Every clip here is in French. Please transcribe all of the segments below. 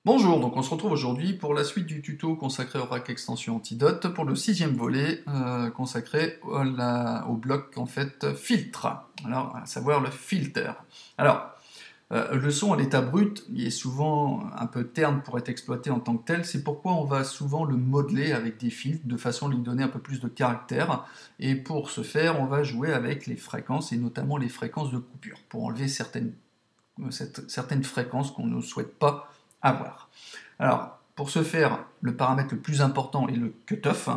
Bonjour, donc on se retrouve aujourd'hui pour la suite du tuto consacré au rack extension Antidote pour le 6e volet consacré au bloc en fait filtre, alors à savoir le filter. Alors le son à l'état brut il est souvent un peu terne pour être exploité en tant que tel, c'est pourquoi on va souvent le modeler avec des filtres de façon à lui donner un peu plus de caractère, et pour ce faire on va jouer avec les fréquences et notamment les fréquences de coupure pour enlever certaines fréquences qu'on ne souhaite pas avoir. Alors, pour ce faire, le paramètre le plus important est le cutoff.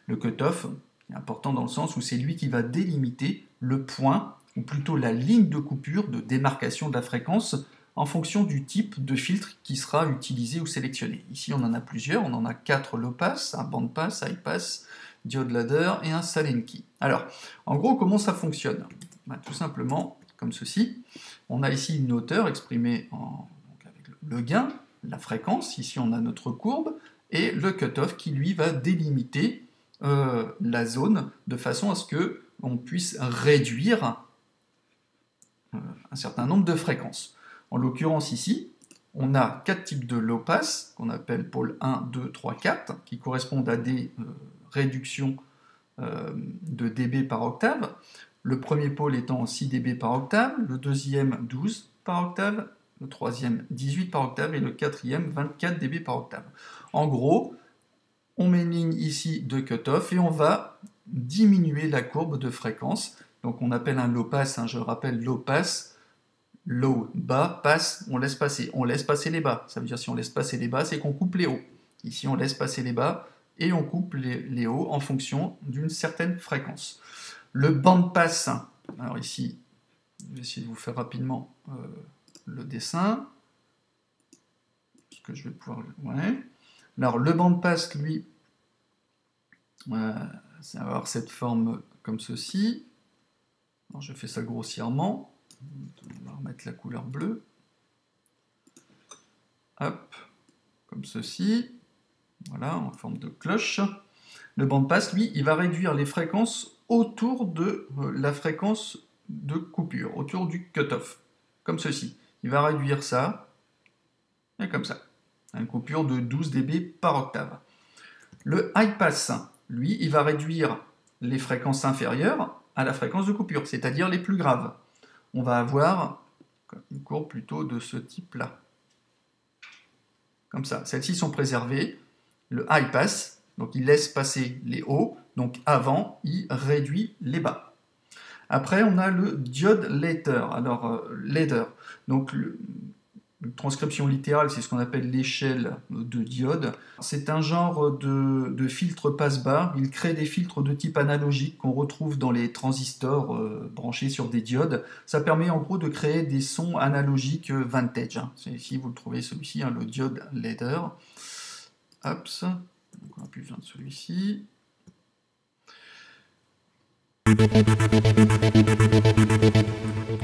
Le cutoff est important dans le sens où c'est lui qui va délimiter le point, ou plutôt la ligne de coupure, de démarcation de la fréquence, en fonction du type de filtre qui sera utilisé ou sélectionné. Ici, on en a plusieurs, on en a 4 low pass, un band pass, high pass, diode ladder et un Salenki. Alors, en gros, comment ça fonctionne? Tout simplement comme ceci. On a ici une hauteur exprimée avec le gain, la fréquence, ici on a notre courbe, et le cutoff qui lui va délimiter la zone de façon à ce qu'on puisse réduire un certain nombre de fréquences. En l'occurrence ici, on a 4 types de low pass, qu'on appelle pôle 1, 2, 3, 4, qui correspondent à des réductions de dB par octave. Le premier pôle étant 6 dB par octave, le deuxième 12 par octave, le troisième 18 par octave et le quatrième 24 dB par octave. En gros, on met une ligne ici de cutoff et on va diminuer la courbe de fréquence. Donc on appelle un low pass, je le rappelle, low pass, low, bas, pass, on laisse passer. On laisse passer les bas. Ça veut dire si on laisse passer les bas, c'est qu'on coupe les hauts. Ici, on laisse passer les bas et on coupe les hauts en fonction d'une certaine fréquence. Le band pass, alors ici, je vais essayer de vous faire rapidement le dessin, parce que je vais pouvoir... Ouais. Alors le band pass, lui, ça va avoir cette forme comme ceci. Alors, je fais ça grossièrement. On va remettre la couleur bleue. Hop, comme ceci. Voilà, en forme de cloche. Le band pass, lui, il va réduire les fréquences autour de la fréquence de coupure, autour du cutoff, comme ceci. Il va réduire ça, et comme ça. Une coupure de 12 dB par octave. Le high pass, lui, il va réduire les fréquences inférieures à la fréquence de coupure, c'est-à-dire les plus graves. On va avoir une courbe plutôt de ce type-là. Comme ça. Celles-ci sont préservées. Le high pass, donc il laisse passer les hauts, donc avant, il réduit les bas. Après, on a le diode ladder. Alors, ladder, donc une transcription littérale, c'est ce qu'on appelle l'échelle de diode. C'est un genre de filtre passe-bas. Il crée des filtres de type analogique qu'on retrouve dans les transistors branchés sur des diodes. Ça permet en gros de créer des sons analogiques vintage. Ici, vous le trouvez celui-ci, le diode ladder. Hop, donc on n'a plus besoin de celui-ci.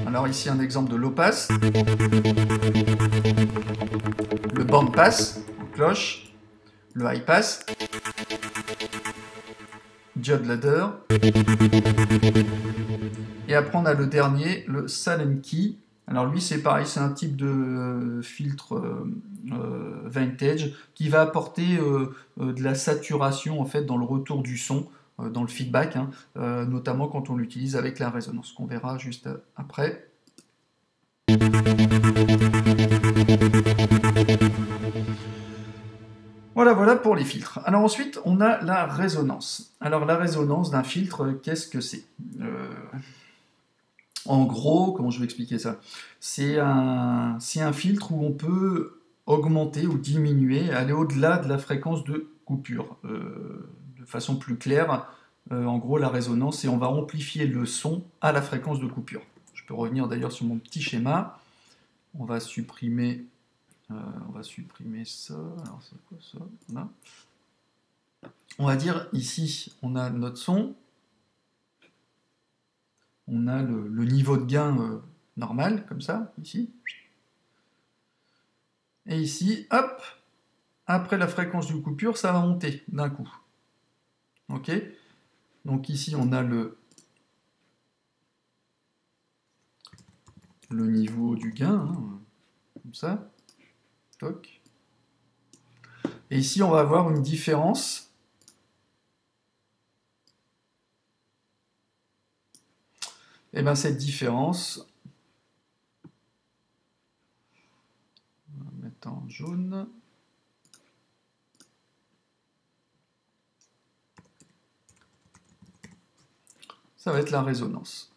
Alors ici un exemple de low pass. Le band pass, cloche. Le high pass. Diode ladder. Et après on a le dernier, le Salenki. Alors lui c'est pareil, c'est un type de filtre vintage qui va apporter de la saturation en fait dans le retour du son, dans le feedback, notamment quand on l'utilise avec la résonance, qu'on verra juste après. Voilà pour les filtres. Alors ensuite, on a la résonance. Alors la résonance d'un filtre, qu'est-ce que c'est? En gros, comment je vais expliquer ça? C'est un filtre où on peut augmenter ou diminuer, aller au-delà de la fréquence de coupure. De façon plus claire, en gros, la résonance, c'est on va amplifier le son à la fréquence de coupure. Je peux revenir d'ailleurs sur mon petit schéma. On va supprimer ça. Alors c'est quoi ça? Voilà. On va dire ici, on a notre son. On a le niveau de gain normal, comme ça, ici. Et ici, hop, après la fréquence de coupure, ça va monter d'un coup. Ok? Donc ici, on a le niveau du gain, hein, comme ça. Toc. Et ici, on va avoir une différence. Et bien cette différence, on va mettre en jaune. Ça va être la résonance.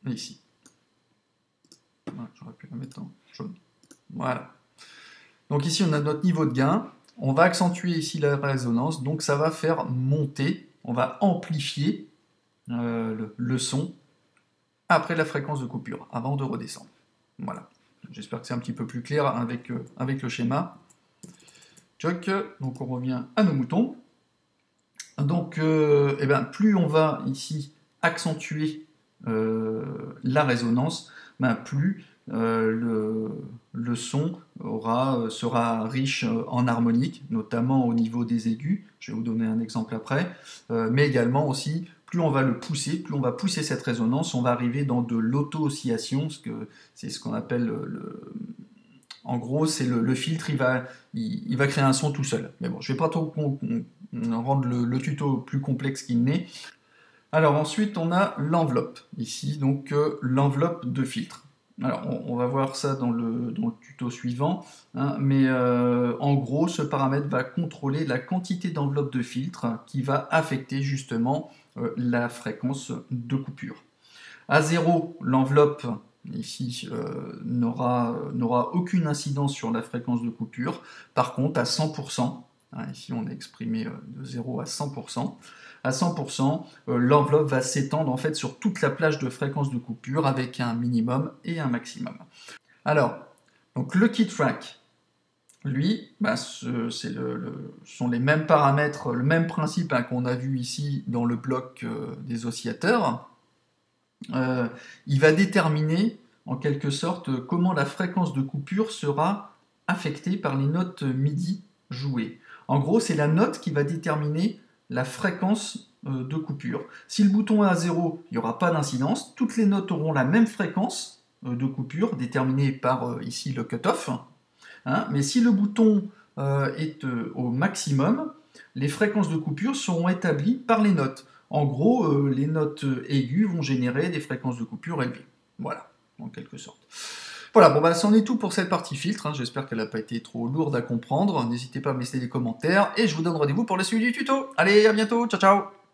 Ici. Voilà, j'aurais pu la mettre en jaune. Voilà. Donc ici, on a notre niveau de gain. On va accentuer ici la résonance. Donc ça va faire monter, on va amplifier le son après la fréquence de coupure, avant de redescendre. Voilà. J'espère que c'est un petit peu plus clair avec le schéma. Tchoc. Donc on revient à nos moutons. Donc eh ben, plus on va ici accentuer la résonance, ben, plus le son sera riche en harmonique, notamment au niveau des aigus. Je vais vous donner un exemple après. Mais également aussi, plus on va le pousser, plus on va pousser cette résonance, on va arriver dans de l'auto-oscillation, c'est ce qu'on appelle en gros, c'est le filtre, il va créer un son tout seul. Mais bon, je ne vais pas trop rendre le tuto plus complexe qu'il n'est. Alors ensuite, on a l'enveloppe. Ici, donc, l'enveloppe de filtre. Alors, on va voir ça dans le tuto suivant. Hein, mais en gros, ce paramètre va contrôler la quantité d'enveloppe de filtre qui va affecter justement la fréquence de coupure. À 0, l'enveloppe ici n'aura aucune incidence sur la fréquence de coupure. Par contre, à 100%, hein, ici on est exprimé de 0 à 100%, à 100%, l'enveloppe va s'étendre en fait sur toute la plage de fréquence de coupure avec un minimum et un maximum. Alors, donc le key track, lui, bah, sont les mêmes paramètres, le même principe hein, qu'on a vu ici dans le bloc des oscillateurs. Il va déterminer en quelque sorte comment la fréquence de coupure sera affectée par les notes MIDI jouées. En gros, c'est la note qui va déterminer la fréquence de coupure. Si le bouton est à 0, il n'y aura pas d'incidence. Toutes les notes auront la même fréquence de coupure, déterminée par ici le cutoff. Hein, mais si le bouton est au maximum, les fréquences de coupure seront établies par les notes. En gros, les notes aiguës vont générer des fréquences de coupure élevées. Voilà, en quelque sorte. Voilà, bon bah c'en est tout pour cette partie filtre. Hein. J'espère qu'elle n'a pas été trop lourde à comprendre. N'hésitez pas à me laisser des commentaires et je vous donne rendez-vous pour la suite du tuto. Allez, à bientôt, ciao ciao.